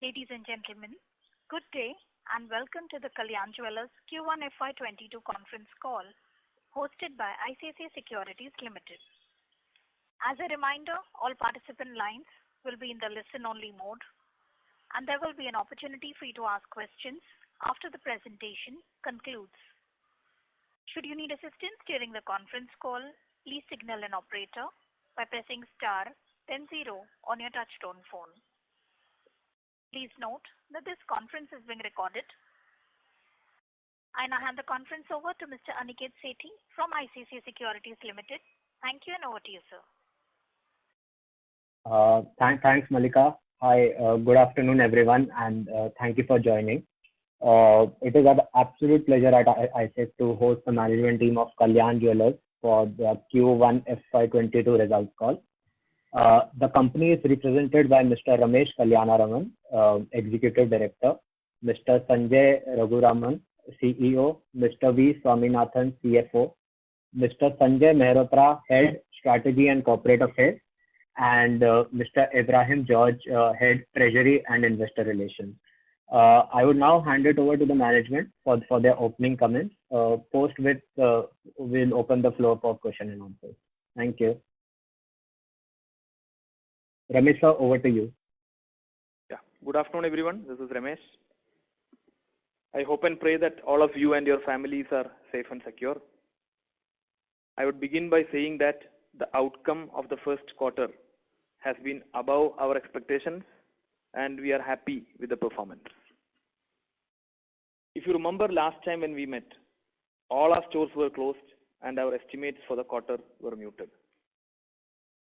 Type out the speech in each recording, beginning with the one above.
Ladies and gentlemen, good day and welcome to the Kalyan Jewellers Q1 FY22 conference call hosted by ICICI Securities Limited. As a reminder, all participant lines will be in the listen-only mode and there will be an opportunity for you to ask questions after the presentation concludes. Should you need assistance during the conference call, please signal an operator by pressing star then 0 on your touchtone phone. Please note that this conference is being recorded. I now hand the conference over to Mr. Aniket Sethi from ICICI Securities Limited. Thank you and over to you, sir. Thanks, Malika. Hi, good afternoon, everyone, and thank you for joining. It is an absolute pleasure at ICICI to host the management team of Kalyan Jewellers for the Q1 FY22 results call. The company is represented by Mr. Ramesh Kalyanaraman, Executive Director, Mr. Sanjay Raghuraman, CEO, Mr. V. Swaminathan, CFO, Mr. Sanjay Mehrotra, Head Strategy and Corporate Affairs, and Mr. Ibrahim George, Head Treasury and Investor Relations. I would now hand it over to the management for their opening comments, post which we'll open the floor for question and answers. Thank you. Ramesh sir, over to you. Yeah. Good afternoon, everyone. This is Ramesh. I hope and pray that all of you and your families are safe and secure. I would begin by saying that the outcome of the first quarter has been above our expectations and we are happy with the performance. If you remember last time when we met, all our stores were closed and our estimates for the quarter were muted.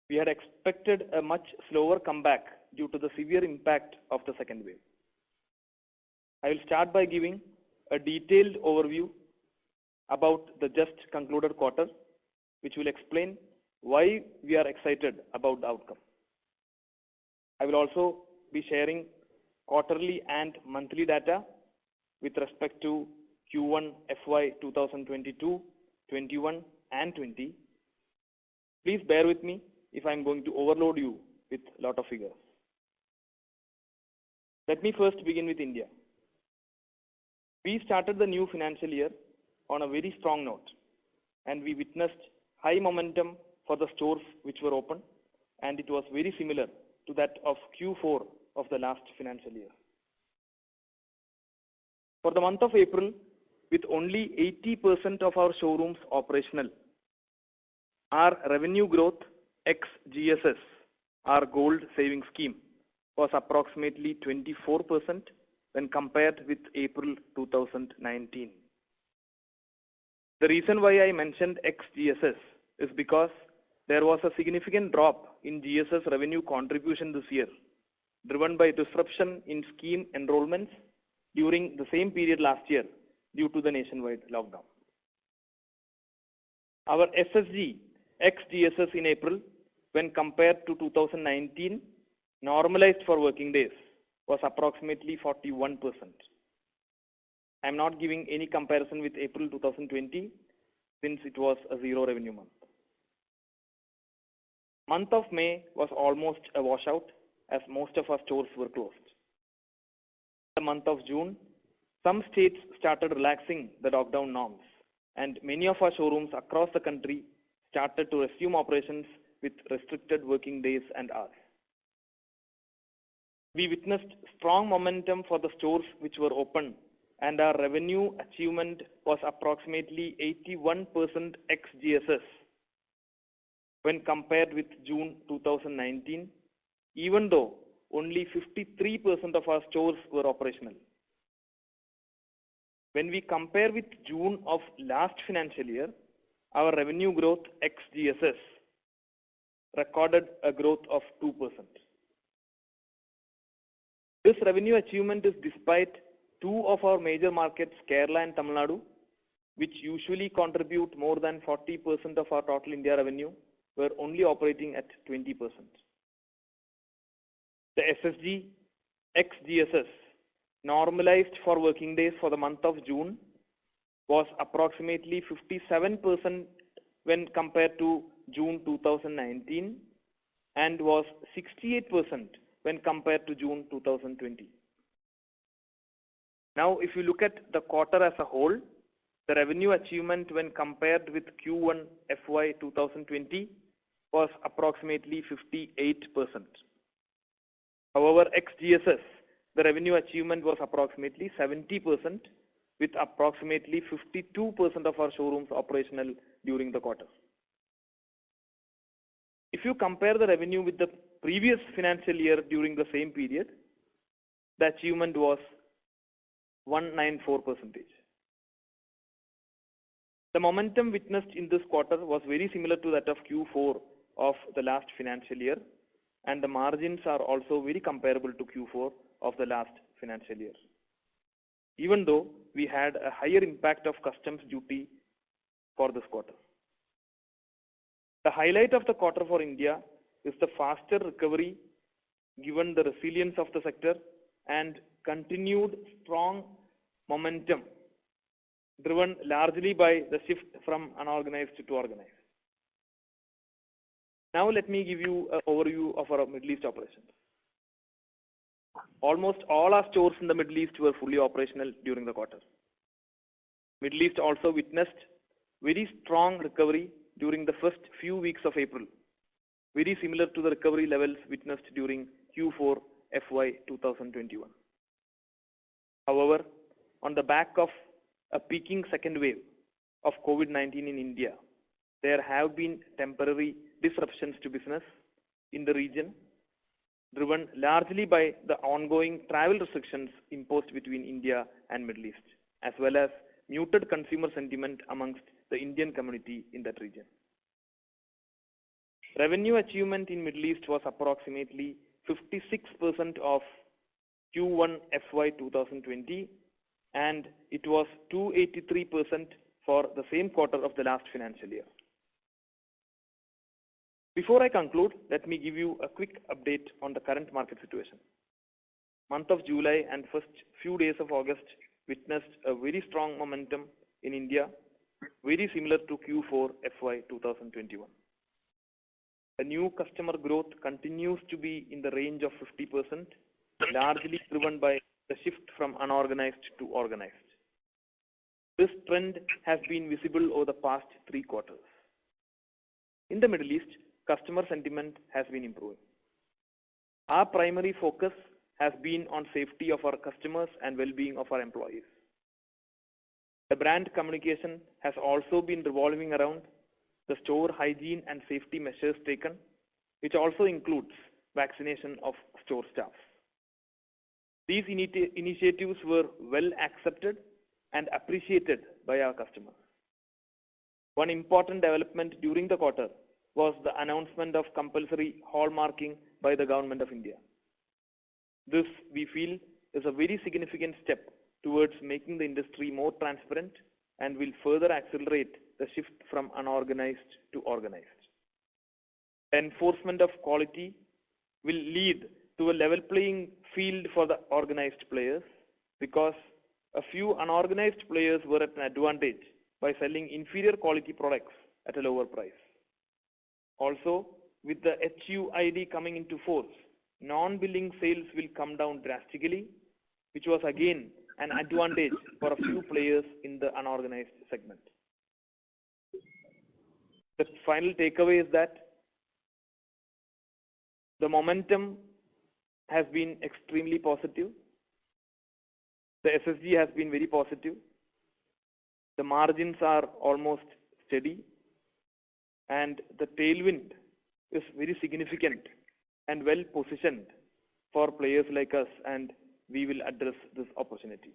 We had expected a much slower comeback due to the severe impact of the second wave. I will start by giving a detailed overview about the just concluded quarter, which will explain why we are excited about the outcome. I will also be sharing quarterly and monthly data with respect to Q1 FY 2022, 21 and 20. Please bear with me if I am going to overload you with a lot of figures. Let me first begin with India. We started the new financial year on a very strong note and we witnessed high momentum for the stores which were open, and it was very similar to that of Q4 of the last financial year. For the month of April, with only 80% of our showrooms operational, our revenue growth ex-GSS, our gold saving scheme, was approximately 24% when compared with April 2019. The reason why I mentioned ex-GSS is because there was a significant drop in GSS revenue contribution this year, driven by disruption in scheme enrollments during the same period last year due to the nationwide lockdown. Our SSG ex-GSS in April, when compared to 2019, normalized for working days, was approximately 41%. I am not giving any comparison with April 2020 since it was a zero revenue month. Month of May was almost a washout as most of our stores were closed. The month of June, some states started relaxing the lockdown norms and many of our showrooms across the country started to resume operations with restricted working days and hours. We witnessed strong momentum for the stores which were open and our revenue achievement was approximately 81% ex-GSS when compared with June 2019, even though only 53% of our stores were operational. When we compare with June of last financial year, our revenue growth ex-GSS recorded a growth of 2%. This revenue achievement is despite two of our major markets, Kerala and Tamil Nadu, which usually contribute more than 40% of our total India revenue, were only operating at 20%. The SSG ex-GSS normalized for working days for the month of June was approximately 57% when compared to June 2019 and was 68% when compared to June 2020. Now, if you look at the quarter as a whole, the revenue achievement when compared with Q1 FY 2020 was approximately 58%. However, ex-GSS, the revenue achievement was approximately 70%, with approximately 52% of our showrooms operational during the quarter. If you compare the revenue with the previous financial year during the same period, the achievement was 194%. The momentum witnessed in this quarter was very similar to that of Q4 of the last financial year, and the margins are also very comparable to Q4 of the last financial year, even though we had a higher impact of customs duty for this quarter. The highlight of the quarter for India is the faster recovery given the resilience of the sector and continued strong momentum driven largely by the shift from unorganized to organized. Now let me give you an overview of our Middle East operations. Almost all our stores in the Middle East were fully operational during the quarter. Middle East also witnessed very strong recovery during the first few weeks of April, very similar to the recovery levels witnessed during Q4 FY 2021. However, on the back of a peaking second wave of COVID-19 in India, there have been temporary disruptions to business in the region, driven largely by the ongoing travel restrictions imposed between India and Middle East, as well as muted consumer sentiment amongst the Indian community in that region. Revenue achievement in Middle East was approximately 56% of Q1 FY 2020, and it was 283% for the same quarter of the last financial year. Before I conclude, let me give you a quick update on the current market situation. Month of July and first few days of August witnessed a very strong momentum in India, very similar to Q4 FY 2021. The new customer growth continues to be in the range of 50%, largely driven by the shift from unorganized to organized. This trend has been visible over the past 3 quarters. In the Middle East, customer sentiment has been improving. Our primary focus has been on safety of our customers and well-being of our employees. The brand communication has also been revolving around the store hygiene and safety measures taken, which also includes vaccination of store staff. These initiatives were well accepted and appreciated by our customers. One important development during the quarter was the announcement of compulsory hallmarking by the Government of India. This, we feel, is a very significant step towards making the industry more transparent and will further accelerate the shift from unorganized to organized. Enforcement of quality will lead to a level playing field for the organized players, because a few unorganized players were at an advantage by selling inferior quality products at a lower price. Also, with the HUID coming into force, non-billing sales will come down drastically, which was again an advantage for a few players in the unorganized segment. The final takeaway is that the momentum has been extremely positive. The SSG has been very positive. The margins are almost steady, and the tailwind is very significant and well positioned for players like us, and we will address this opportunity.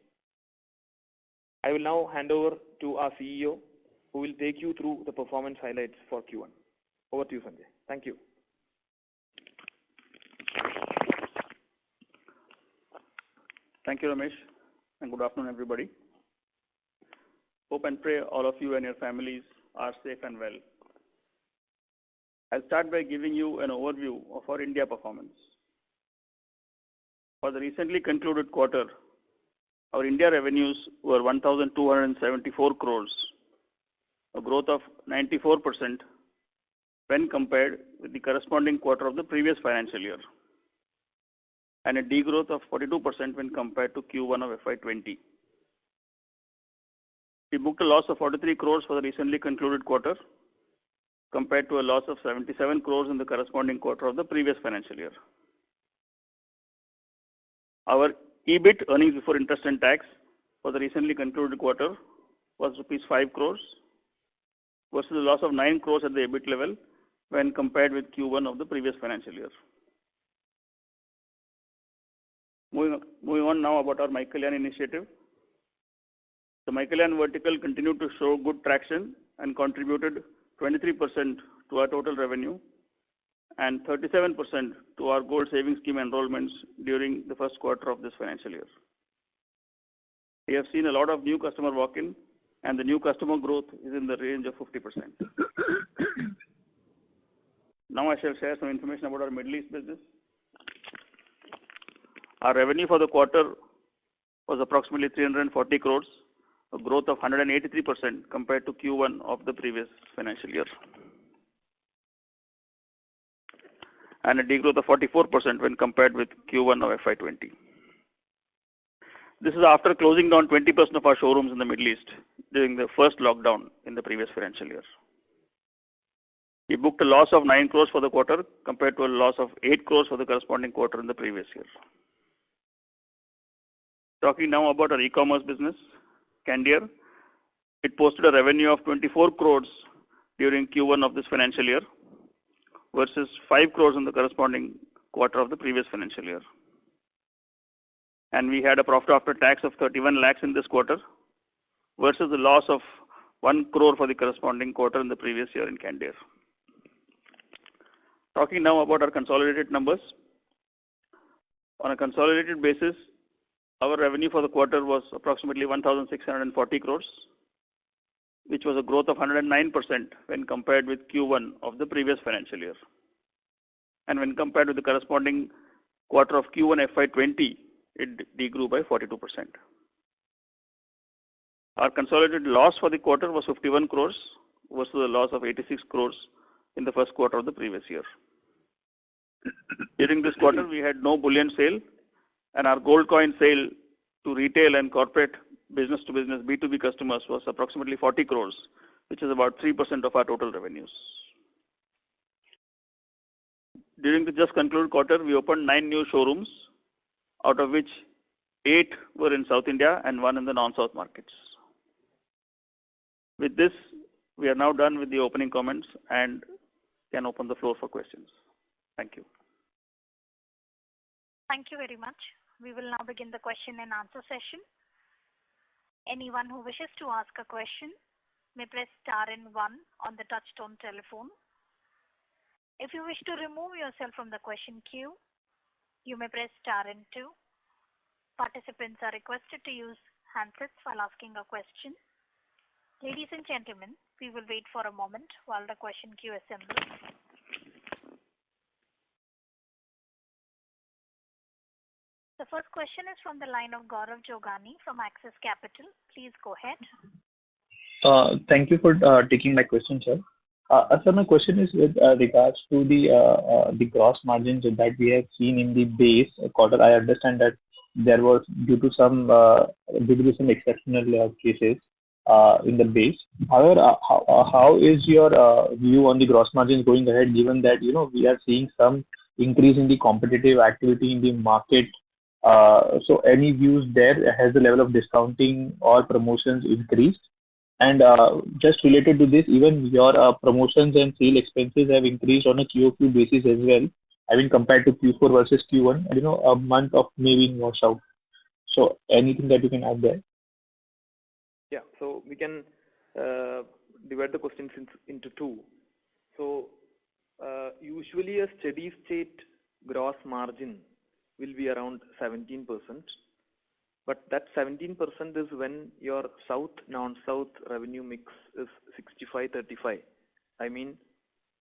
I will now hand over to our CEO, who will take you through the performance highlights for Q1. Over to you, Sanjay. Thank you. Thank you, Ramesh, and good afternoon, everybody. Hope and pray all of you and your families are safe and well. I'll start by giving you an overview of our India performance. For the recently concluded quarter, our India revenues were 1,274 crores, a growth of 94% when compared with the corresponding quarter of the previous financial year. and a degrowth of 42% when compared to Q1 of FY20. We booked a loss of 43 crores for the recently concluded quarter, compared to a loss of 77 crores in the corresponding quarter of the previous financial year. Our EBIT, earnings before interest and tax, for the recently concluded quarter was rupees 5 crores versus a loss of 9 crores at the EBIT level when compared with Q1 of the previous financial year. Moving on now about our My Kalyan initiative. The My Kalyan vertical continued to show good traction and contributed 23% to our total revenue and 37% to our gold savings scheme enrollments during the first quarter of this financial year. We have seen a lot of new customer walk-in, and the new customer growth is in the range of 50%. Now I shall share some information about our Middle East business. Our revenue for the quarter was approximately 340 crores, a growth of 183% compared to Q1 of the previous financial year, and a degrowth of 44% when compared with Q1 of FY20. This is after closing down 20% of our showrooms in the Middle East during the first lockdown in the previous financial year. We booked a loss of 9 crores for the quarter compared to a loss of 8 crores for the corresponding quarter in the previous year. Talking now about our e-commerce business, Candere. It posted a revenue of 24 crores during Q1 of this financial year versus 5 crores in the corresponding quarter of the previous financial year. And we had a profit after tax of 31 lakhs in this quarter versus a loss of 1 crore for the corresponding quarter in the previous year in Candere. Talking now about our consolidated numbers. On a consolidated basis, our revenue for the quarter was approximately 1,640 crores, which was a growth of 109% when compared with Q1 of the previous financial year. And when compared with the corresponding quarter of Q1 FY20, it degrew by 42%. Our consolidated loss for the quarter was 51 crores versus a loss of 86 crores in the first quarter of the previous year. During this quarter, we had no bullion sale, and our gold coin sale to retail and corporate business-to-business B2B customers was approximately 40 crores, which is about 3% of our total revenues. During the just concluded quarter, we opened 9 new showrooms, out of which 8 were in South India and 1 in the non-South markets. With this, we are now done with the opening comments and can open the floor for questions. Thank you. Thank you very much. We will now begin the question and answer session. Anyone who wishes to ask a question may press star and 1 on the touchtone telephone. If you wish to remove yourself from the question queue, you may press star and 2. Participants are requested to use handsets while asking a question. Ladies and gentlemen, we will wait for a moment while the question queue assembles. The first question is from the line of Gaurav Jogani from Axis Capital. Please go ahead. Thank you for taking my question, sir. So my question is with regards to the gross margins that we have seen in the base quarter. I understand that there was due to some exceptional cases in the base. However, how is your view on the gross margins going ahead, given that we are seeing some increase in the competitive activity in the market? So any views there? Has the level of discounting or promotions increased? And just related to this, even your promotions and sale expenses have increased on a QOQ basis as well. I mean, compared to Q4 versus Q1, a month of May being washed out. So anything that you can add there? Yeah, so we can divide the questions into 2. So usually a steady state gross margin will be around 17%. But that 17% is when your South, non-South revenue mix is 65-35. I mean,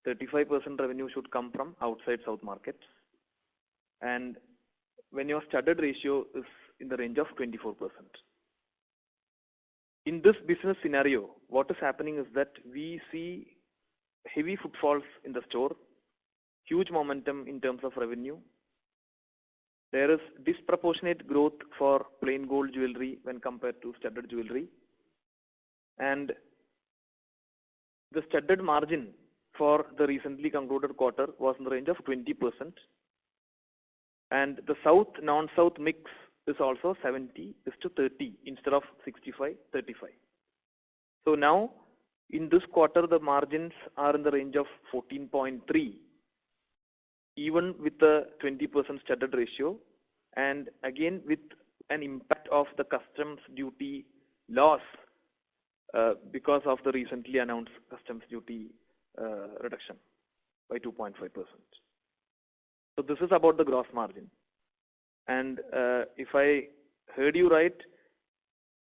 35% revenue should come from outside South markets. And when your studded ratio is in the range of 24%. In this business scenario, what is happening is that we see heavy footfalls in the store, huge momentum in terms of revenue, There is disproportionate growth for plain gold jewelry when compared to studded jewelry. And the studded margin for the recently concluded quarter was in the range of 20%. And the South, non-South mix is also 70:30 instead of 65:35. So now, in this quarter, the margins are in the range of 14.3, even with the 20% studded ratio, and again with an impact of the customs duty loss because of the recently announced customs duty reduction by 2.5%. So this is about the gross margin. And if I heard you right,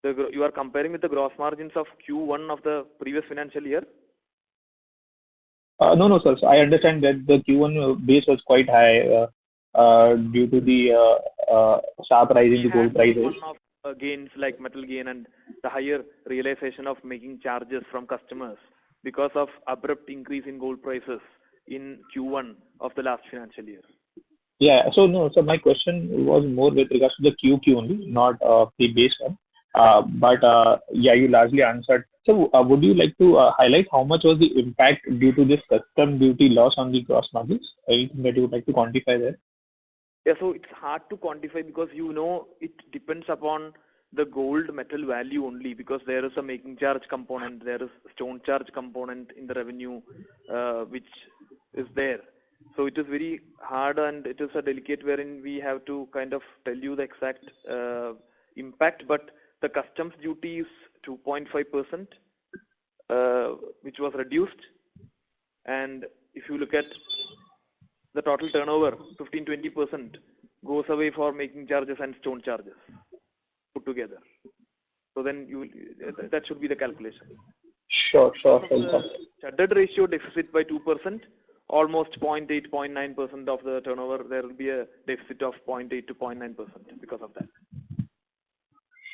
you are comparing with the gross margins of Q1 of the previous financial year? No, sir. So I understand that the Q1 base was quite high due to the sharp rise in the gold prices. One of gains like metal gain and the higher realization of making charges from customers because of abrupt increase in gold prices in Q1 of the last financial year. Yeah. So no. So my question was more with regards to the QQ only, not the base one. But yeah, you largely answered. So would you like to highlight how much was the impact due to this custom duty loss on the gross margins? Anything that you would like to quantify there? Yeah, so it's hard to quantify because it depends upon the gold metal value only, because there is a making charge component, there is stone charge component in the revenue which is there. So it is very hard and it is a delicate wherein we have to kind of tell you the exact impact, but the customs duty is 2.5%, which was reduced. And if you look at the total turnover, 15-20% goes away for making charges and stone charges put together. So then that should be the calculation. Sure. Studded ratio deficit by 2%, almost 0.8, 0.9% of the turnover. There will be a deficit of 0.8 to 0.9% because of that.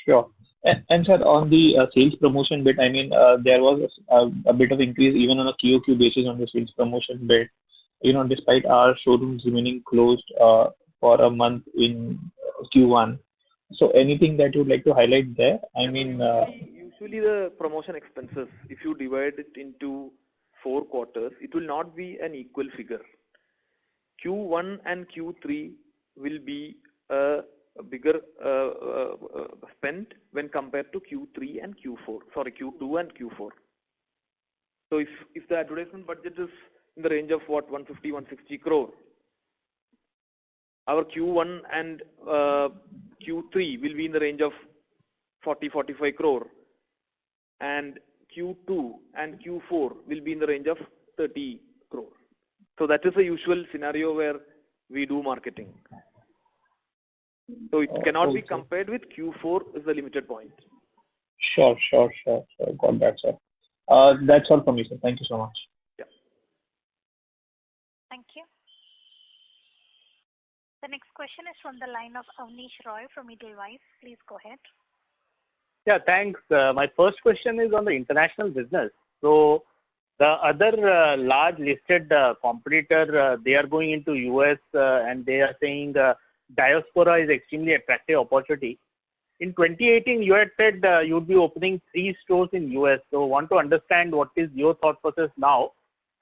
Sure. And sir, on the sales promotion bit, I mean, there was a bit of increase even on a QOQ basis on the sales promotion bit, despite our showrooms remaining closed for a month in Q1. So anything that you would like to highlight there? I mean, usually the promotion expenses, if you divide it into 4 quarters, it will not be an equal figure. Q1 and Q3 will be a bigger spend when compared to Q2 and Q4. So if the advertisement budget is in the range of 150, 160 crore, our Q1 and Q3 will be in the range of 40, 45 crore, and Q2 and Q4 will be in the range of 30 crore. So that is a usual scenario where we do marketing. So it cannot be compared with Q4 is the limited point. Sure. Got that, sir. That's all from me, sir. Thank you so much. Yeah. Thank you. The next question is from the line of Avnish Roy from Edelweiss. Please go ahead. Yeah, thanks. My first question is on the international business. So the other large listed competitor, they are going into US and they are saying diaspora is extremely attractive opportunity. In 2018, you had said you would be opening 3 stores in US. So want to understand what is your thought process now.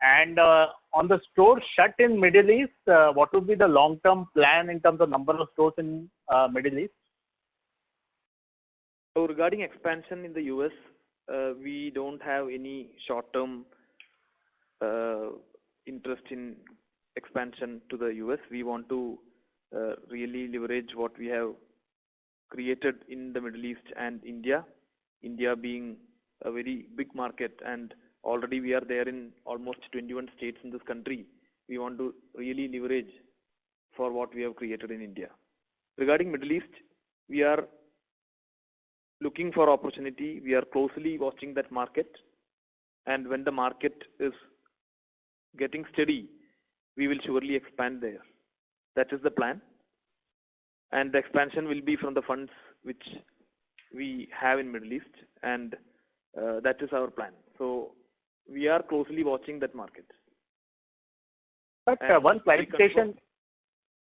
And on the stores shut in Middle East, what would be the long-term plan in terms of number of stores in Middle East? So regarding expansion in the US, we don't have any short-term interest in expansion to the US. We want to really leverage what we have created in the Middle East and India. India being a very big market, and already we are there in almost 21 states in this country. We want to really leverage for what we have created in India. Regarding Middle East, we are looking for opportunity. We are closely watching that market, and when the market is getting steady, we will surely expand there. That is the plan, and the expansion will be from the funds which we have in Middle East, and that is our plan. So we are closely watching that market. But one clarification.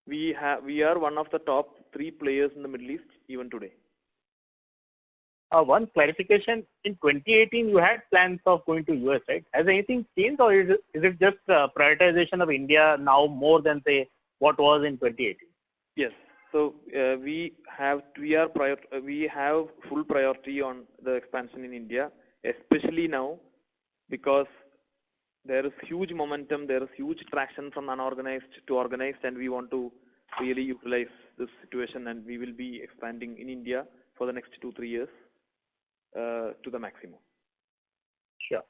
We are one of the top 3 players in the Middle East even today. One clarification, in 2018 you had plans of going to US, right? Has anything changed, or is it just prioritization of India now more than, say, what was in 2018? Yes. So we have full priority on the expansion in India, especially now, because there is huge momentum, there is huge traction from unorganized to organized, and we want to really utilize this situation, and we will be expanding in India for the next 2-3 years to the maximum. Sure.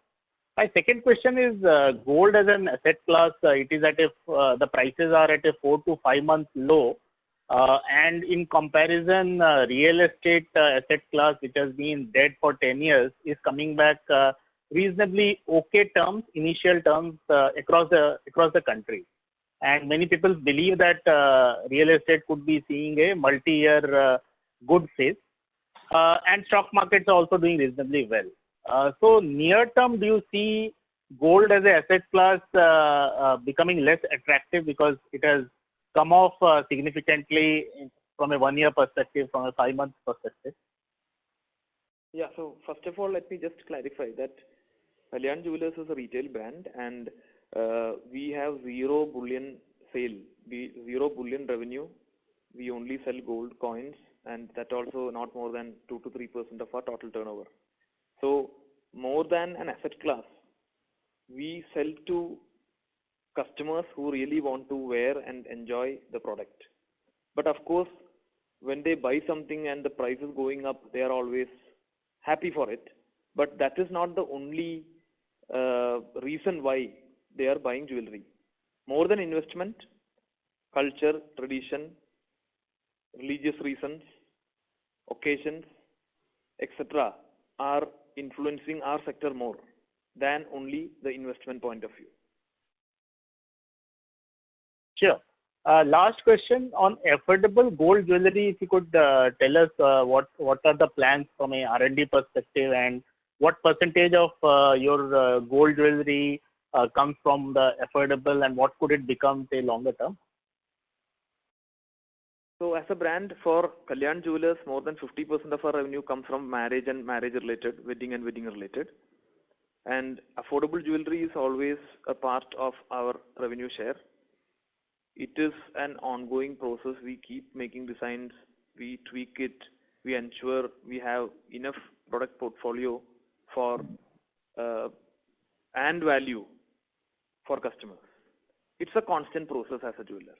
My second question is gold as an asset class. It is at the prices are at a 4 to 5 month low, and in comparison, real estate asset class, which has been dead for 10 years, is coming back reasonably okay terms, initial terms across the country. And many people believe that real estate could be seeing a multi-year good phase, and stock markets are also doing reasonably well. So near term, do you see gold as an asset class becoming less attractive because it has come off significantly from a 1 year perspective, from a 5 month perspective? Yeah, so first of all, let me just clarify that Kalyan Jewellers is a retail brand, and we have zero bullion sale, zero bullion revenue. We only sell gold coins, and that also not more than 2 to 3% of our total turnover. So more than an asset class, we sell to customers who really want to wear and enjoy the product. But of course, when they buy something and the price is going up, they are always happy for it. But that is not the only reason why they are buying jewelry. More than investment, culture, tradition, religious reasons, occasions, etc. are influencing our sector more than only the investment point of view. Sure. Last question on affordable gold jewelry. If you could tell us what are the plans from a R&D perspective, and what percentage of your gold jewelry comes from the affordable, and what could it become, say, longer term? So as a brand for Kalyan Jewellers, more than 50% of our revenue comes from marriage and marriage related, wedding and wedding related. And affordable jewelry is always a part of our revenue share. It is an ongoing process. We keep making designs, we tweak it, we ensure we have enough product portfolio for and value for customers. It's a constant process as a jeweler.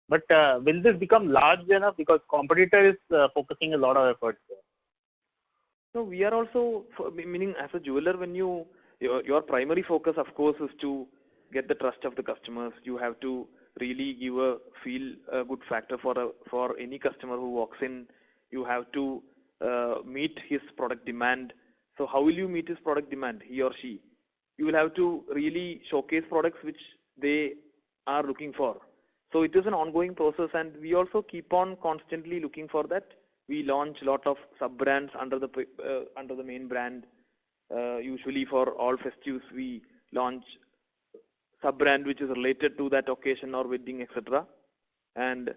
But will this become large enough, because competitor is focusing a lot of efforts there? No, we are also, meaning as a jeweler, when your primary focus, of course, is to get the trust of the customers. You have to really give a good factor for any customer who walks in. You have to meet his product demand. So how will you meet his product demand, he or she? You will have to really showcase products which they are looking for. So it is an ongoing process, and we also keep on constantly looking for that. We launch a lot of sub-brands under the main brand. Usually for all festives, we launch sub-brand which is related to that occasion or wedding, etc. And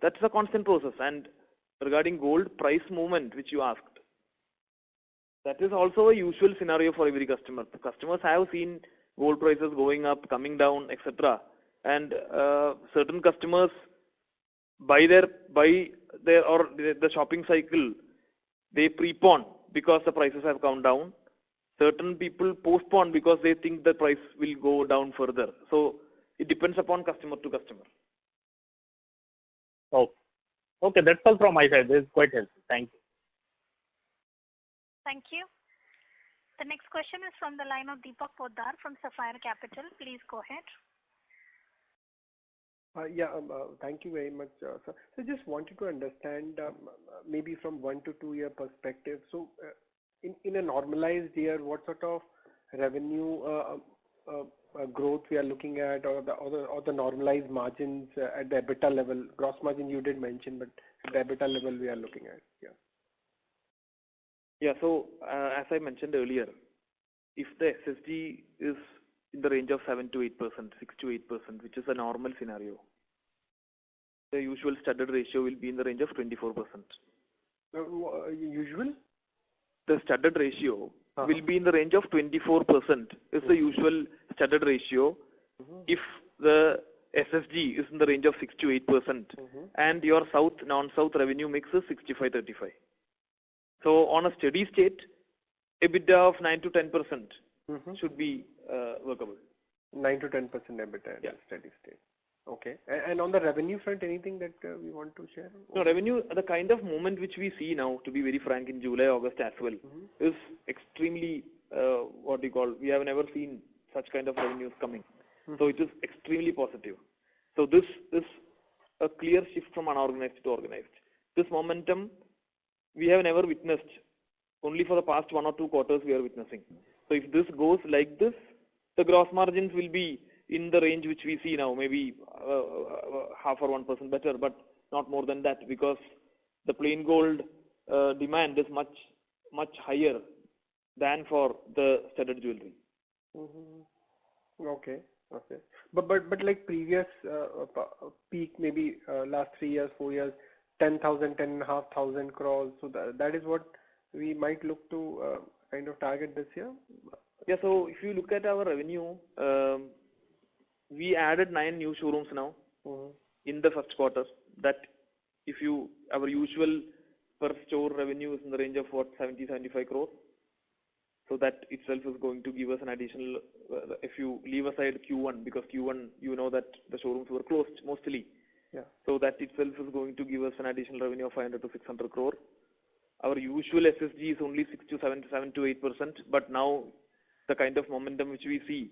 that's a constant process. And regarding gold price movement, which you asked, that is also a usual scenario for every customer. The customers have seen gold prices going up, coming down, etc. And certain customers the shopping cycle, they prepone because the prices have come down. Certain people postpone because they think the price will go down further. So it depends upon customer to customer. Okay, that's all from my side. This is quite helpful. Thank you. Thank you. The next question is from the line of Deepak Poddar from Sapphire Capital. Please go ahead. Thank you very much, sir. So just wanted to understand maybe from 1 to 2 year perspective. So in a normalized year, what sort of revenue growth we are looking at, or the normalized margins at the EBITDA level? Gross margin you did mention, but at the EBITDA level we are looking at. Yeah. So as I mentioned earlier, if the SSG is in the range of 7 to 8%, 6 to 8%, which is a normal scenario. The usual studded ratio will be in the range of 24%. Usual? The studded ratio will be in the range of 24% is the usual studded ratio if the SSG is in the range of 6 to 8% and your south non-south revenue mix is 65-35. So on a steady state, EBITDA of 9 to 10% should be workable. 9 to 10% EBITDA in a steady state. Okay. And on the revenue front, anything that we want to share? No, revenue, the kind of movement which we see now, to be very frank, in July, August as well, is extremely, we have never seen such kind of revenues coming. So it is extremely positive. So this is a clear shift from unorganized to organized. This momentum we have never witnessed. Only for the past 1 or 2 quarters we are witnessing. So if this goes like this, the gross margins will be in the range which we see now, maybe half or 1% better, but not more than that, because the plain gold demand is much higher than for the studded jewelry. Okay. But like previous peak, maybe last 3 years, 4 years, 10,000, 10,500 crores. So that is what we might look to kind of target this year. Yeah. So if you look at our revenue, we added 9 new showrooms now in the first quarter. That our usual per store revenue is in the range of 70-75 crores. So that itself is going to give us an additional, if you leave aside Q1, because Q1, you know that the showrooms were closed mostly. Yeah. So that itself is going to give us an additional revenue of 500 to 600 crore. Our usual SSG is only 6 to 7 to 8%, but now the kind of momentum which we see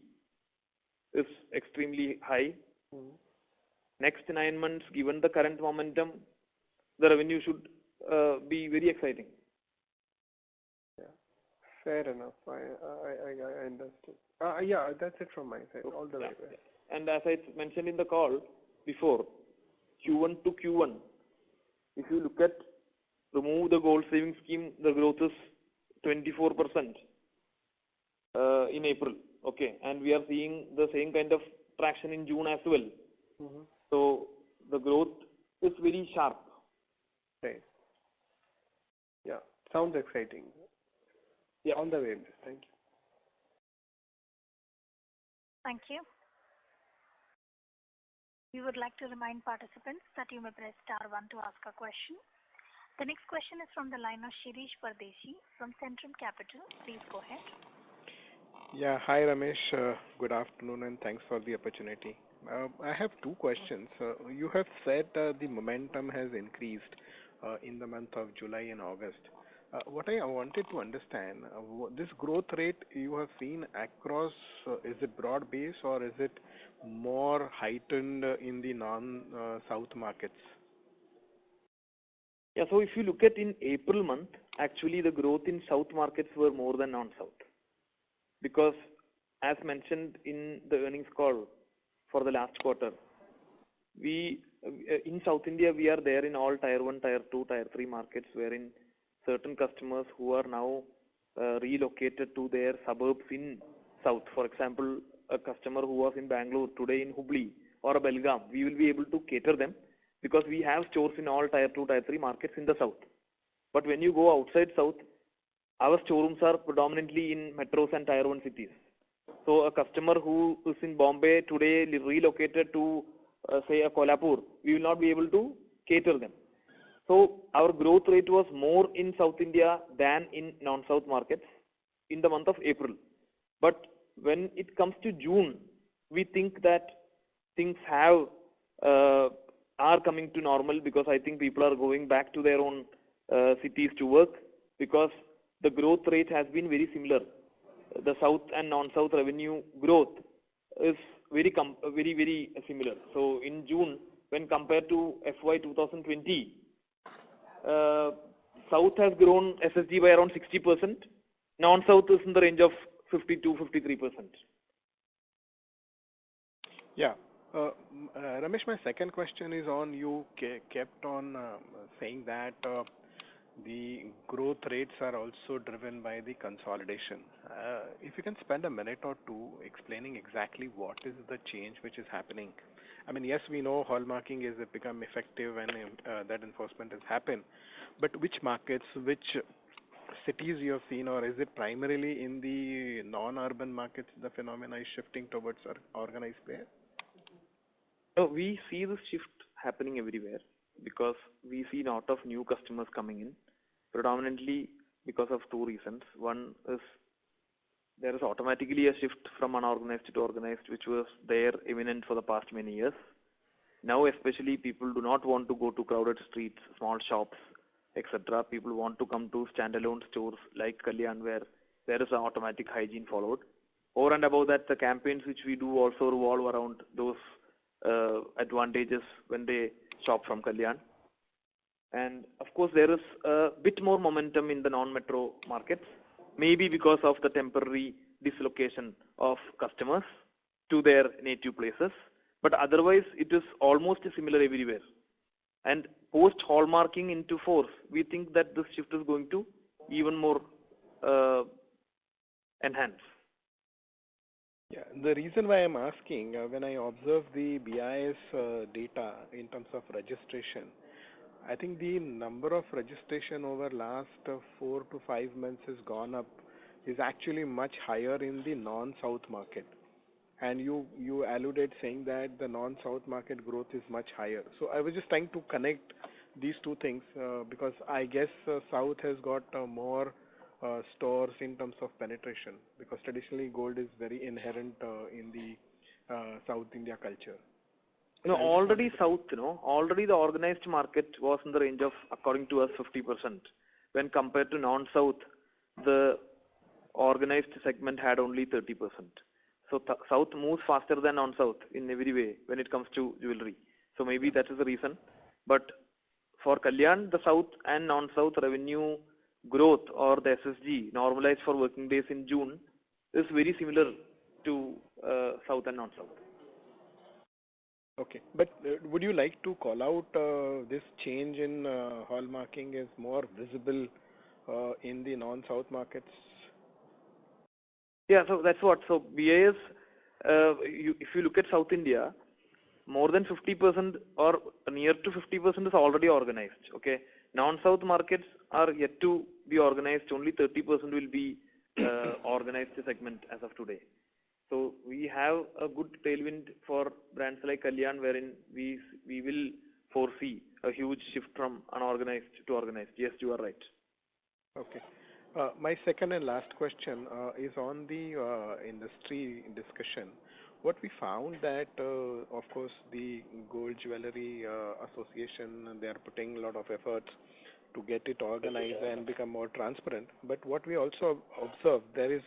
is extremely high. Next 9 months, given the current momentum, the revenue should be very exciting. Yeah, fair enough. I understood. Yeah, that's it from my side. All the way. And as I mentioned in the call before, Q1 to Q1, if you look at remove the gold saving scheme, the growth is 24% in April. Okay, and we are seeing the same kind of traction in June as well. So the growth is very sharp. Right. Yeah, sounds exciting. Yeah, on the way. Thank you. Thank you. We would like to remind participants that you may press *1 to ask a question. The next question is from the line of Shirish Pardeshi from Centrum Capital. Please go ahead. Yeah, hi Ramesh. Good afternoon and thanks for the opportunity. I have 2 questions. You have said the momentum has increased in the month of July and August. What I wanted to understand, this growth rate you have seen across, is it broad base or is it more heightened in the non-South markets? Yeah, so if you look at in April month, actually the growth in South markets were more than non-South. Because as mentioned in the earnings call for the last quarter, in South India, we are there in all Tier 1, Tier 2, Tier 3 markets, wherein certain customers who are now relocated to their suburbs in South. For example, a customer who was in Bangalore today in Hubli or Belgaum, we will be able to cater them because we have stores in all Tier 2, Tier 3 markets in the South. But when you go outside South, our showrooms are predominantly in metros and Tier 1 cities. So a customer who is in Bombay today relocated to say a Kolhapur, we will not be able to cater them. So our growth rate was more in South India than in non-South markets in the month of April. But when it comes to June, we think that things are coming to normal because I think people are going back to their own cities to work because the growth rate has been very similar. The South and non-South revenue growth is very similar. So in June, when compared to FY 2020, South has grown SSG by around 60%. Non-South is in the range of 52-53%. Yeah. Ramesh, my second question is on you kept on saying that the growth rates are also driven by the consolidation. If you can spend a minute or two explaining exactly what is the change which is happening. I mean, yes, we know hallmarking is become effective and that enforcement has happened, but which markets, which cities you have seen, or is it primarily in the non-urban markets the phenomena is shifting towards organized players? So we see this shift happening everywhere because we see a lot of new customers coming in, predominantly because of two reasons. One is there is automatically a shift from unorganized to organized, which was there imminent for the past many years. Now, especially, people do not want to go to crowded streets, small shops, etc. People want to come to standalone stores like Kalyan, where there is an automatic hygiene followed. Over and above that, the campaigns which we do also revolve around those advantages when they shop from Kalyan. And of course, there is a bit more momentum in the non-metro markets, maybe because of the temporary dislocation of customers to their native places. But otherwise, it is almost similar everywhere. And post hallmarking into force, we think that this shift is going to even more enhance. Yeah, the reason why I'm asking, when I observe the BIS data in terms of registration, I think the number of registration over last 4 to 5 months has gone up, is actually much higher in the non-South market. And you alluded saying that the non-South market growth is much higher. So I was just trying to connect these two things because I guess South has got more stores in terms of penetration, because traditionally gold is very inherent in the South India culture. Already South, already the organized market was in the range of, according to us, 50%. When compared to non-South, the organized segment had only 30%. So South moves faster than non-South in every way when it comes to jewelry. So maybe that is the reason. But for Kalyan, the South and non-South revenue growth, or the SSG normalized for working days in June, is very similar to South and non-South. Okay, but would you like to call out this change in hallmarking is more visible in the non-South markets? Yeah, so that's what. So BIS, if you look at South India, more than 50% or near to 50% is already organized. Okay, non-South markets are yet to be organized. Only 30% will be organized segment as of today. So we have a good tailwind for brands like Kalyan, wherein we will foresee a huge shift from unorganized to organized. Yes, you are right. Okay. My second and last question is on the industry discussion. What we found that, of course, the Gold Jewelry Association, they are putting a lot of efforts to get it organized and become more transparent. But what we also observe, there is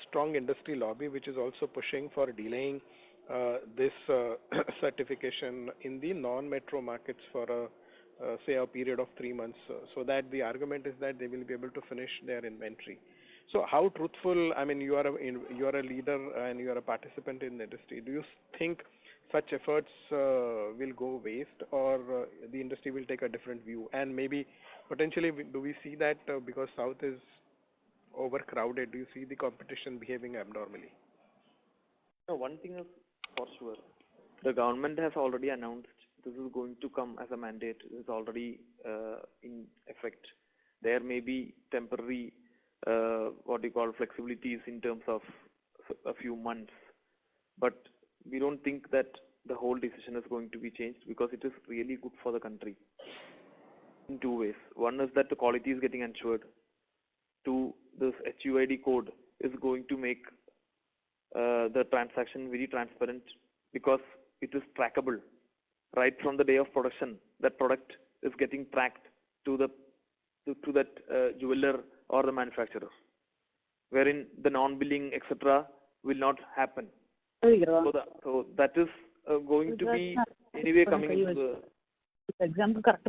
strong industry lobby which is also pushing for delaying this certification in the non-metro markets for say a period of 3 months, so that the argument is that they will be able to finish their inventory. So how truthful, I mean, you are a leader and you are a participant in the industry. Do you think such efforts will go waste, or the industry will take a different view? And maybe potentially, do we see that because South is overcrowded, do you see the competition behaving abnormally? No, one thing is for sure. The government has already announced this is going to come as a mandate. It is already in effect. There may be temporary, flexibilities in terms of a few months. But we don't think that the whole decision is going to be changed, because it is really good for the country in two ways. One is that the quality is getting ensured. Two, this HUID code is going to make the transaction very transparent, because it is trackable. Right from the day of production, that product is getting tracked to that jeweler or the manufacturer, wherein the non-billing, etc., will not happen. So that is going to be anyway coming into the example. Correct.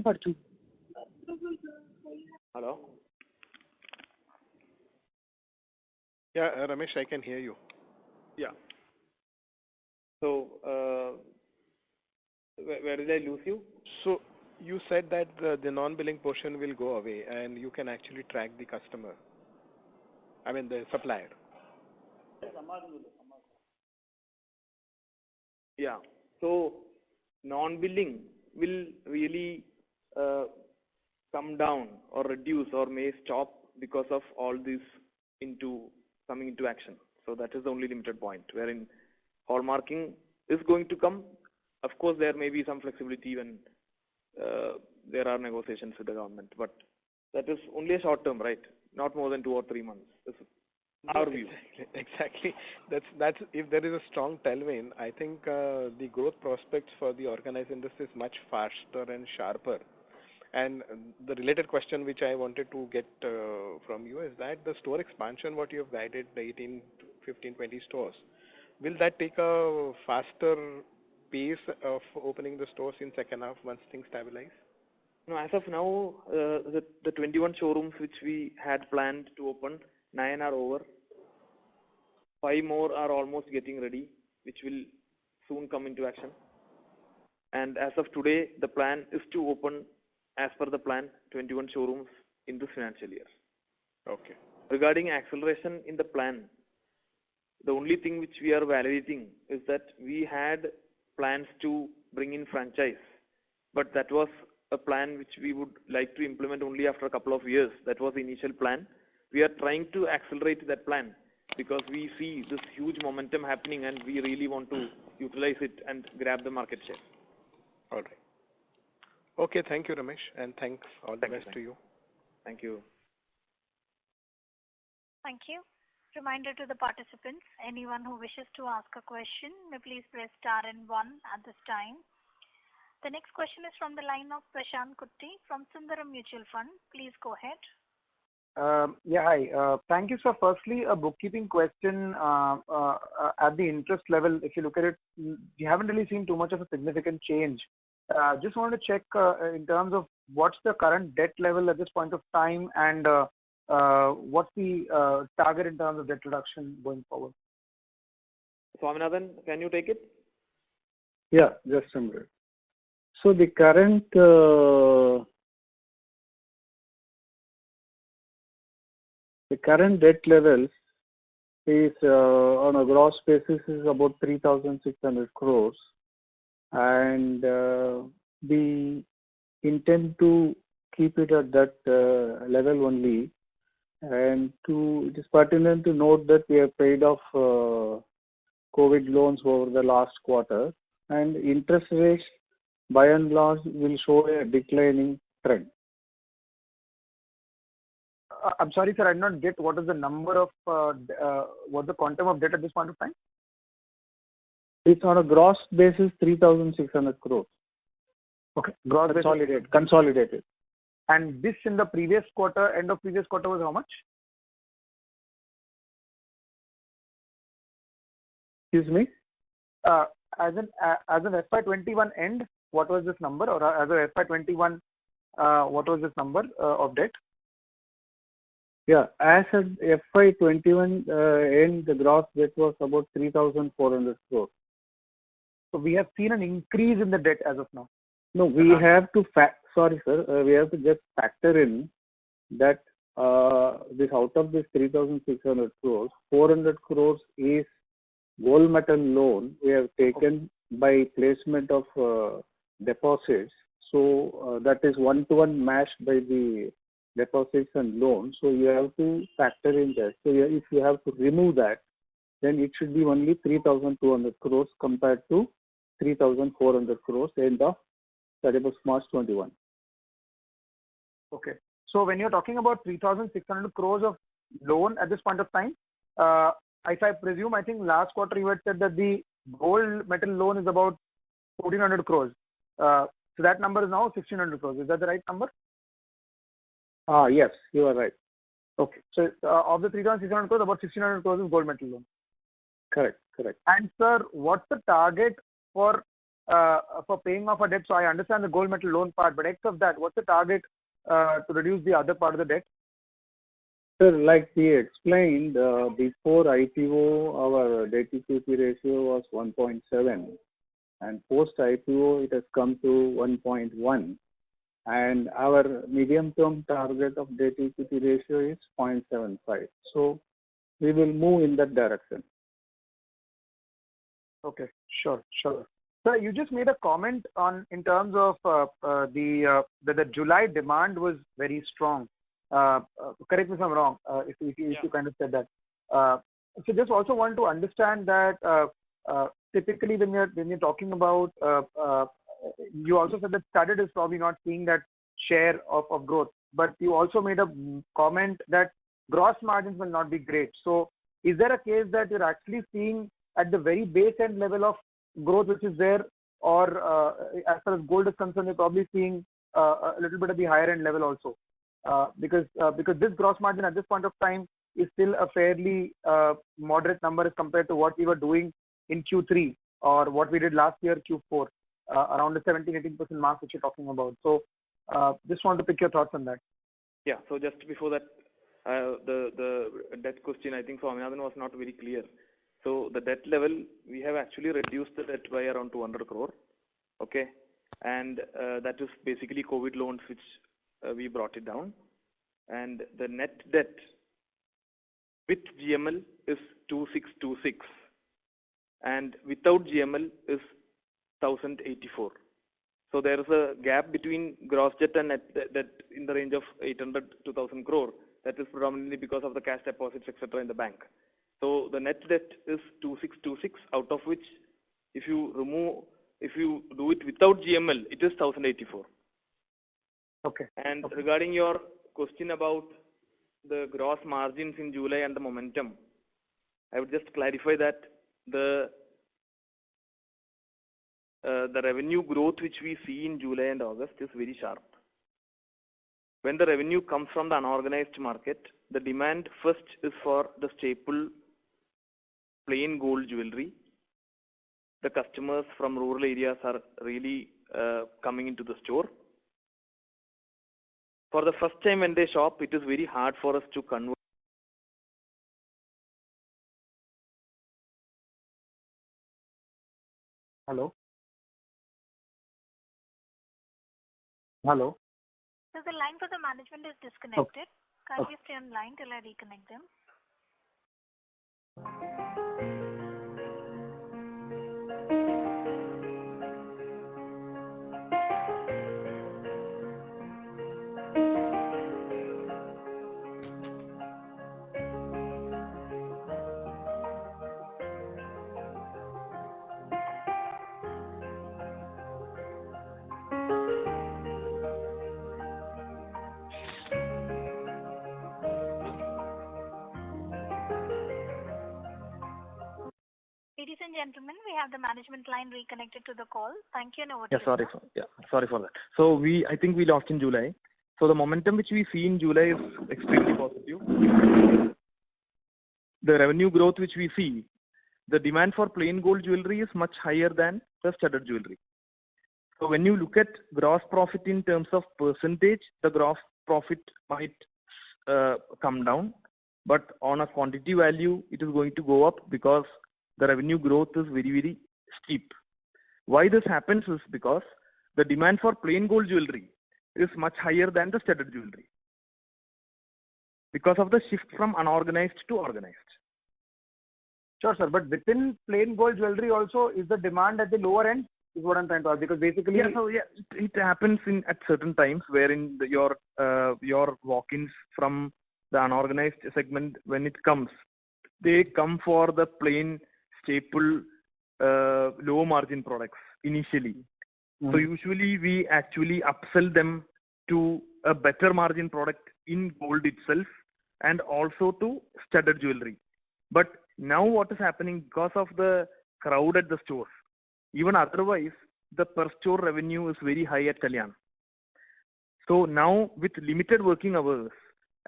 Hello. Yeah, Ramesh, I can hear you. Yeah. So where did I lose you? So You said that the non-billing portion will go away and you can actually track the customer. I mean the supplier. Yeah. So non-billing will really come down or reduce or may stop because of all this coming into action. So that is the only limited point wherein hallmarking is going to come. Of course, there may be some flexibility when there are negotiations with the government, but that is only a short term, right? Not more than 2 or 3 months. This is our view. Exactly. That's if there is a strong tailwind, I think the growth prospects for the organized industry is much faster and sharper. And the related question which I wanted to get from you is that the store expansion, what you have guided, the 18, 15, 20 stores, will that take a faster pace of opening the stores in second half once things stabilize? No, as of now, the 21 showrooms which we had planned to open, 9 are over. 5 more are almost getting ready, which will soon come into action. And as of today, the plan is to open, as per the plan, 21 showrooms in this financial year. Okay. Regarding acceleration in the plan, the only thing which we are validating is that we had plans to bring in franchise, but that was a plan which we would like to implement only after a couple of years. That was the initial plan. We are trying to accelerate that plan because we see this huge momentum happening and we really want to utilize it and grab the market share. All right. Okay, thank you, Ramesh, and thanks. All the best to you. Thank you. Thank you. Reminder to the participants, anyone who wishes to ask a question may please press star and 1 at this time. The next question is from the line of Prashant Kutty from Sundaram Mutual Fund. Please go ahead. Yeah, hi. Thank you, sir. Firstly, a bookkeeping question at the interest level. If you look at it, you haven't really seen too much of a significant change. Just wanted to check in terms of what's the current debt level at this point of time and what's the target in terms of debt reduction going forward? Swaminathan, can you take it? Yeah, just a minute. So the current debt levels is on a gross basis is about 3,600 crores, and we intend to keep it at that level only. And it is pertinent to note that we have paid off COVID loans over the last quarter, and interest rates by and large will show a declining trend. I'm sorry, sir, I did not get what is the number of, what's the quantum of debt at this point of time? It's on a gross basis, 3,600 crores. Okay, gross consolidated. And this in the previous quarter, end of previous quarter was how much? Excuse me? As an FY21 end, what was this number? Or as a FY21, what was this number of debt? Yeah, as of FY21 end, the gross debt was about 3,400 crores. So we have seen an increase in the debt as of now. No, we have to we have to just factor in that this out of this 3,600 crores, 400 crores is gold metal loan we have taken by placement of deposits. So that is one-to-one matched by the deposits and loans. So you have to factor in that. So if you have to remove that, then it should be only 3,200 crores compared to 3,400 crores end of 31st March 21. Okay. So when you're talking about 3,600 crores of loan at this point of time, if I presume, I think last quarter you had said that the gold metal loan is about 1,400 crores. So that number is now 1,600 crores. Is that the right number? Yes, you are right. Okay. So of the 3,600 crores, about 1,600 crores is gold metal loan. Correct. And sir, what's the target for paying off a debt? So I understand the gold metal loan part, but X of that, what's the target to reduce the other part of the debt? Sir, like we explained, before IPO, our debt equity ratio was 1.7, and post IPO, it has come to 1.1. and our medium-term target of debt-equity ratio is 0.75. So we will move in that direction. Okay, sure. Sir, you just made a comment in terms of the July demand was very strong. Correct me if I'm wrong. If you kind of said that. So just also want to understand that typically when you're talking about, you also said that studded is probably not seeing that share of growth, but you also made a comment that gross margins will not be great. So is there a case that you're actually seeing at the very base end level of growth which is there, or as far as gold is concerned, you're probably seeing a little bit of the higher end level also? Because this gross margin at this point of time is still a fairly moderate number as compared to what we were doing in Q3 or what we did last year Q4, around the 17-18% mark which you're talking about. So just want to pick your thoughts on that. Yeah. So just before that, the debt question, I think Swaminathan was not very clear. So the debt level, we have actually reduced the debt by around 200 crore. Okay. And that is basically COVID loans which we brought it down. And the net debt with GML is 2626 and without GML is 1084. So there is a gap between gross debt and net debt in the range of 800 to 1000 crore. That is predominantly because of the cash deposits, etc. in the bank. So the net debt is 2626, out of which if you do it without GML, it is 1084. Okay. And regarding your question about the gross margins in July and the momentum, I would just clarify that the revenue growth which we see in July and August is very sharp. When the revenue comes from the unorganized market, the demand first is for the staple plain gold jewelry. The customers from rural areas are really coming into the store. For the first time when they shop, it is very hard for us to convert. Hello? So the line for the management is disconnected. Kindly stay on line till I reconnect them. Ladies and gentlemen, we have the management line reconnected to the call. Thank you and over to you. Sorry for that. So I think we lost in July. So the momentum which we see in July is extremely positive. The revenue growth which we see, the demand for plain gold jewelry is much higher than the studded jewelry. So when you look at gross profit in terms of percentage, the gross profit might come down, but on a quantity value, it is going to go up because the revenue growth is very, very steep. Why this happens is because the demand for plain gold jewelry is much higher than the studded jewelry because of the shift from unorganized to organized. Sure, sir. But within plain gold jewelry also, is the demand at the lower end? Is what I'm trying to ask. Because basically, it happens at certain times wherein your walk-ins from the unorganized segment, when it comes, they come for the plain staple low margin products initially. So usually we actually upsell them to a better margin product in gold itself and also to studded jewelry. But now what is happening, because of the crowd at the stores, even otherwise the per store revenue is very high at Kalyan. So now with limited working hours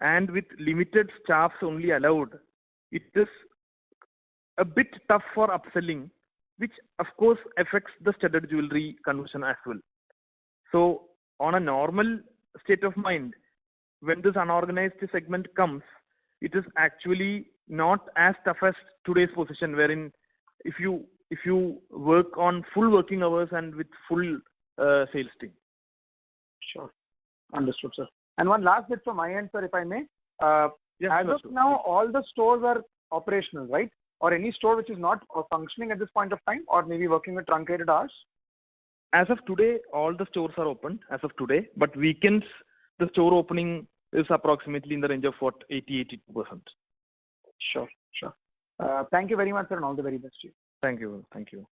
and with limited staffs only allowed, it is a bit tough for upselling, which of course affects the studded jewelry conversion as well. So on a normal state of mind, when this unorganized segment comes, it is actually not as tough as today's position, wherein if you work on full working hours and with full sales team. Sure. Understood, sir. And one last bit from my end, sir, if I may. As of sure. now, all the stores are operational, right? Or any store which is not functioning at this point of time, or maybe working with truncated hours? As of today, all the stores are open as of today, but weekends, the store opening is approximately in the range of 80-82%. Sure. Thank you very much, sir, and all the very best to you. Thank you. Thank you.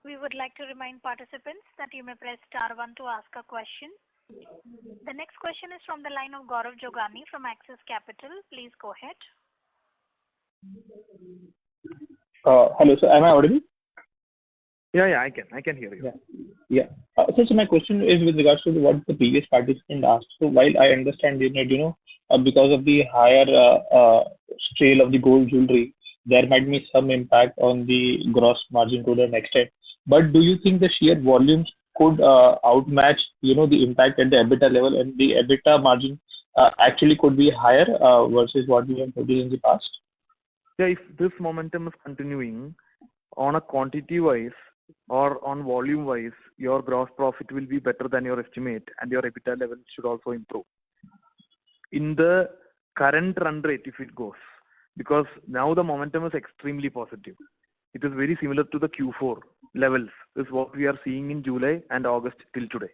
We would like to remind participants that you may press star 1 to ask a question. The next question is from the line of Gaurav Jogani from Axis Capital. Please go ahead. Hello, sir. Am I audible? Yeah, I can hear you. Yeah. So my question is with regards to what the previous participant asked. So while I understand that, because of the higher sale of the gold jewelry, there might be some impact on the gross margin to an extent. But do you think the sheer volumes could outmatch, the impact at the EBITDA level, and the EBITDA margin actually could be higher versus what we have noticed in the past? Yeah, if this momentum is continuing on a quantity wise or on volume wise, your gross profit will be better than your estimate, and your EBITDA level should also improve. In the current run rate, if it goes, because now the momentum is extremely positive. It is very similar to the Q4 levels, is what we are seeing in July and August till today.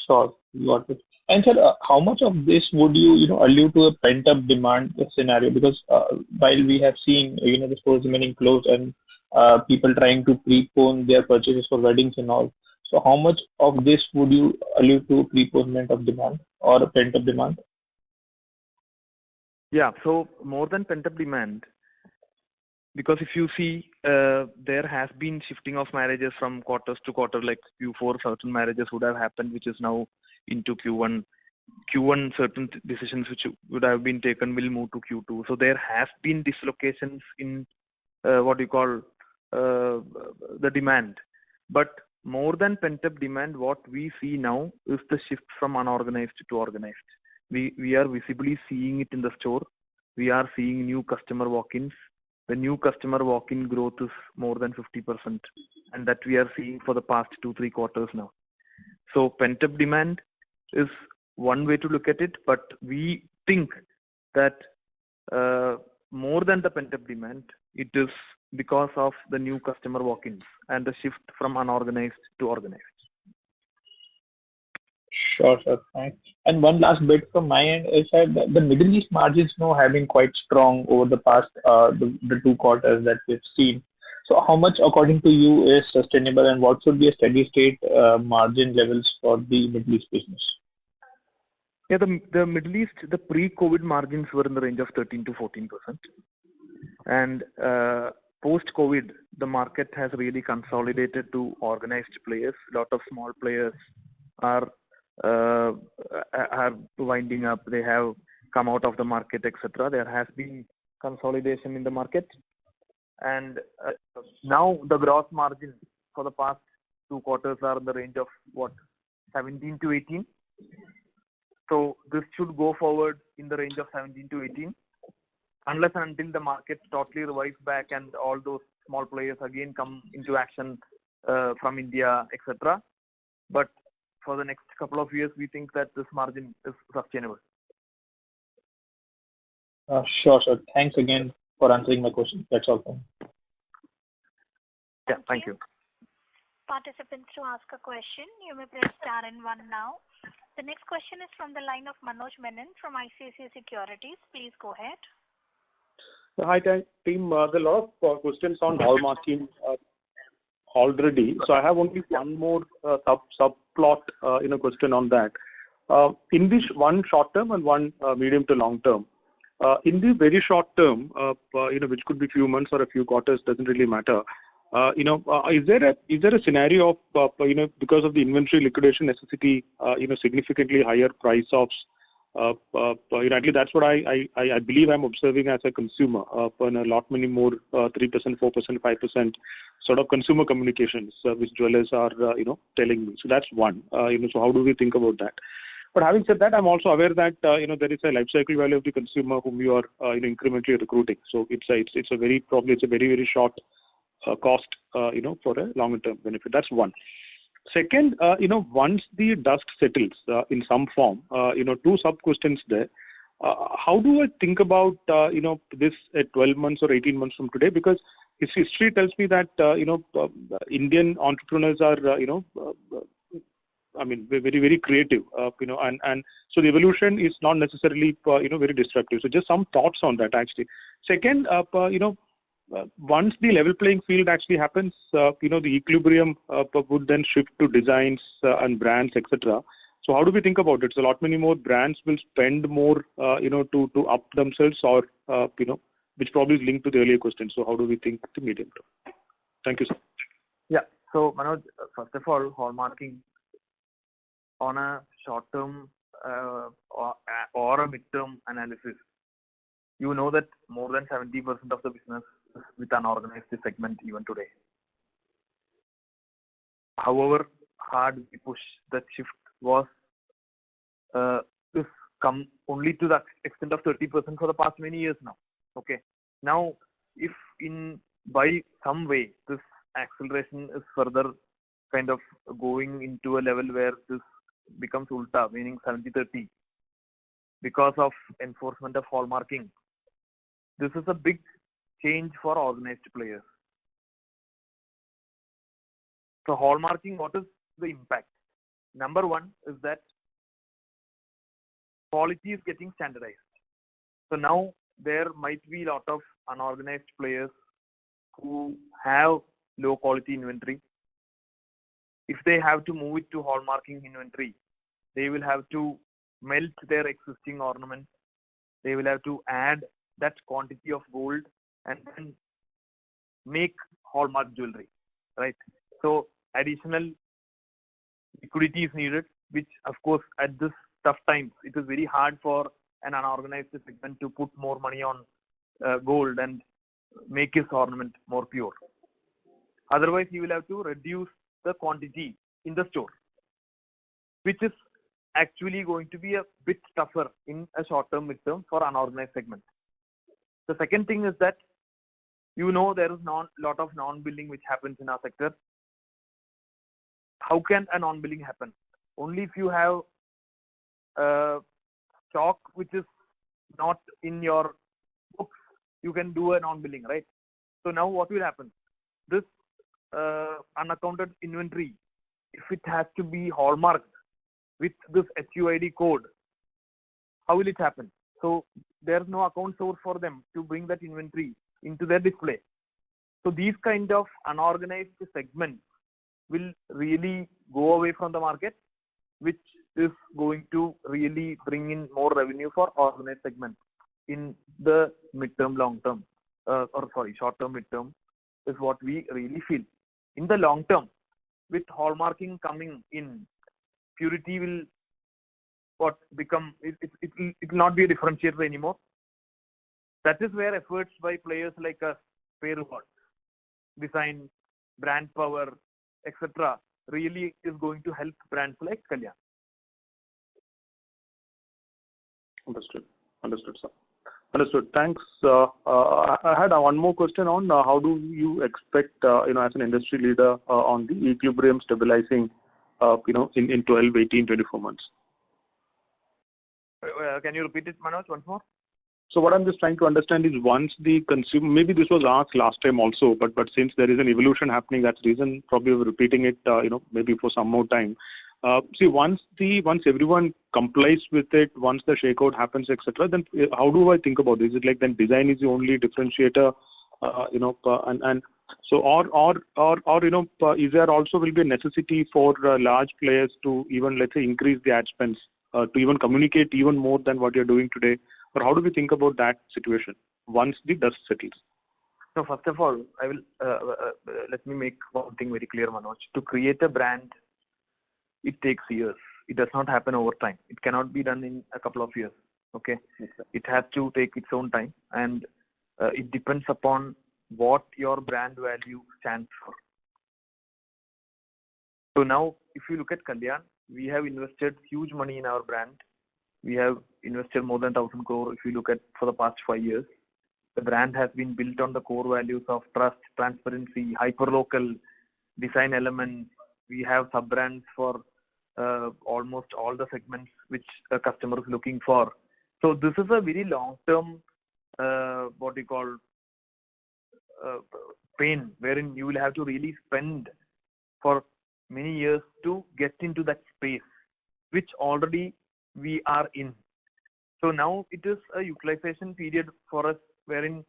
Sure. Got it. And sir, how much of this would you, allude to a pent-up demand scenario? Because while we have seen, the stores remaining closed and people trying to prepone their purchases for weddings and all. So how much of this would you allude to preponement of demand or a pent-up demand? Yeah, so more than pent-up demand, because if you see, there has been shifting of marriages from quarters to quarter, like Q4, certain marriages would have happened, which is now into Q1. Q1, certain decisions which would have been taken will move to Q2. So there has been dislocations in the demand. But more than pent-up demand, what we see now is the shift from unorganized to organized. We are visibly seeing it in the store. We are seeing new customer walk-ins. The new customer walk-in growth is more than 50%, and that we are seeing for the past 2-3 quarters now. So pent-up demand is one way to look at it, but we think that more than the pent-up demand, it is because of the new customer walk-ins and the shift from unorganized to organized. Sure, sir. Thanks. And one last bit from my end is that the Middle East margins now have been quite strong over the past the 2 quarters that we've seen. So how much, according to you, is sustainable, and what should be a steady state margin levels for the Middle East business? Yeah, the Middle East, the pre-COVID margins were in the range of 13 to 14%. And post-COVID, the market has really consolidated to organized players. A lot of small players are winding up. They have come out of the market, etc. There has been consolidation in the market. And now the gross margin for the past 2 quarters are in the range of 17 to 18. So this should go forward in the range of 17 to 18, unless and until the market totally revives back and all those small players again come into action from India, etc. But for the next couple of years, we think that this margin is sustainable. Sure, sir. Thanks again for answering my question. That's all from me. Yeah, thank you. Participants, to ask a question, you may press star and 1 now. The next question is from the line of Manoj Menon from ICICI Securities. Please go ahead. Hi, team. There are a lot of questions on hallmarking already. So I have only one more subplot question on that. In this one short term and one medium to long term. In the very short term, which could be few months or a few quarters, doesn't really matter. Is there a scenario of because of the inventory liquidation necessity, significantly higher price offs? At least that's what I believe I'm observing as a consumer. On a lot many more 3%, 4%, 5% sort of consumer communications which jewelers are telling me. So that's one. So how do we think about that? But having said that, I'm also aware that there is a life cycle value of the consumer whom you are incrementally recruiting. So it's a very very short cost, for a longer term benefit. That's one. Second, once the dust settles in some form, two sub questions there. How do I think about, this at 12 months or 18 months from today? Because history tells me that, Indian entrepreneurs are, very, very creative, and so the evolution is not necessarily, very disruptive. So just some thoughts on that actually. Second, once the level playing field actually happens, the equilibrium would then shift to designs and brands, etc. So how do we think about it? So a lot many more brands will spend more, to up themselves, or which probably is linked to the earlier question. So how do we think the medium term? Thank you, sir. Yeah. So Manoj, first of all, hallmarking on a short term or a midterm analysis, you know that more than 70% of the business is with unorganized segment even today. However hard we push, that shift was this come only to the extent of 30% for the past many years now. Okay. Now, if by some way this acceleration is further kind of going into a level where this becomes ulta, meaning 70-30, because of enforcement of hallmarking, this is a big change for organized players. So hallmarking, what is the impact? Number one is that quality is getting standardized. So now there might be a lot of unorganized players who have low quality inventory. If they have to move it to hallmarking inventory, they will have to melt their existing ornament. They will have to add that quantity of gold and then make hallmark jewelry, right? So additional liquidity is needed, which of course at this tough times, it is very hard for an unorganized segment to put more money on gold and make his ornament more pure. Otherwise, he will have to reduce the quantity in the store, which is actually going to be a bit tougher in a short-term, mid-term for unorganized segment. The second thing is that, there is lot of non-billing which happens in our sector. How can a non-billing happen? Only if you have stock which is not in your books, you can do a non-billing, right? So now what will happen? This unaccounted inventory, if it has to be hallmarked with this HUID code, how will it happen? So there's no account source for them to bring that inventory into their display. So these kind of unorganized segments will really go away from the market, which is going to really bring in more revenue for organized segment in the midterm, long term, short term, midterm is what we really feel. In the long term, with hallmarking coming in, purity will it will not be a differentiator anymore. That is where efforts by players like us, pay reward, design, brand power, etc. really is going to help brands like Kalyan. Understood, sir. Understood. Thanks. I had one more question on how do you expect, as an industry leader, on the equilibrium stabilizing, in 12, 18, 24 months. Can you repeat it, Manoj, once more? So what I'm just trying to understand is once the consumer, maybe this was asked last time also, but since there is an evolution happening, that's the reason probably we're repeating it, maybe for some more time. See, once everyone complies with it, once the shakeout happens, etc., then how do I think about it? Is it like then design is the only differentiator, and so or is there also will be a necessity for large players to even, let's say, increase the ad spends to even communicate even more than what you're doing today? Or how do we think about that situation once the dust settles? So first of all, I will let me make one thing very clear, Manoj. To create a brand, it takes years. It does not happen over time. It cannot be done in a couple of years. Okay, it has to take its own time, and it depends upon what your brand value stands for. So now, if you look at Kalyan, we have invested huge money in our brand. We have invested more than 1,000 crore if you look at for the past 5 years. The brand has been built on the core values of trust, transparency, hyperlocal, design elements. We have sub-brands for almost all the segments which a customer is looking for. So this is a very long-term, what you call, pain, wherein you will have to really spend for many years to get into that space, which already we are in. So now it is a utilization period for us, wherein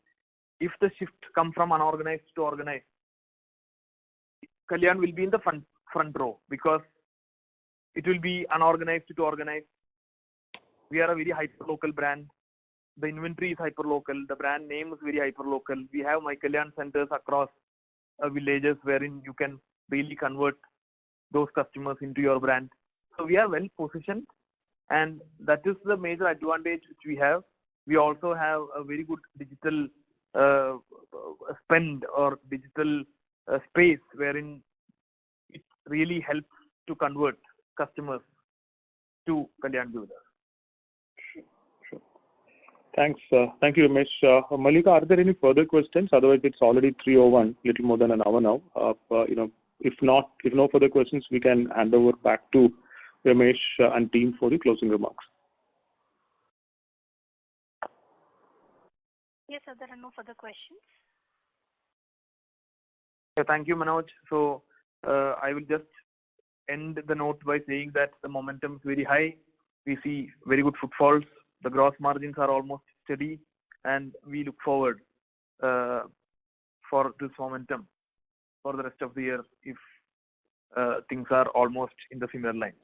if the shift comes from unorganized to organized, Kalyan will be in the front row, because it will be unorganized to organized. We are a very hyperlocal brand. The inventory is hyperlocal. The brand name is very hyperlocal. We have My Kalyan centers across villages wherein you can really convert those customers into your brand. So we are well positioned, and that is the major advantage which we have. We also have a very good digital spend or digital space wherein it really helps to convert customers to Kalyan Jewellers. Sure. Thanks. Thank you, Ramesh. Malika, are there any further questions? Otherwise, it's already 3:01, little more than an hour now. If no further questions, we can hand over back to Ramesh and team for the closing remarks. Yes, sir, there are no further questions. Yeah, thank you, Manoj. So I will just end the note by saying that the momentum is very high. We see very good footfalls. The gross margins are almost steady, and we look forward for this momentum for the rest of the year if things are almost in the similar lines.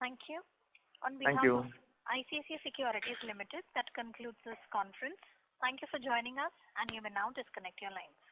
Thank you. On behalf of ICICI Securities Limited, that concludes this conference. Thank you for joining us, and you may now disconnect your lines.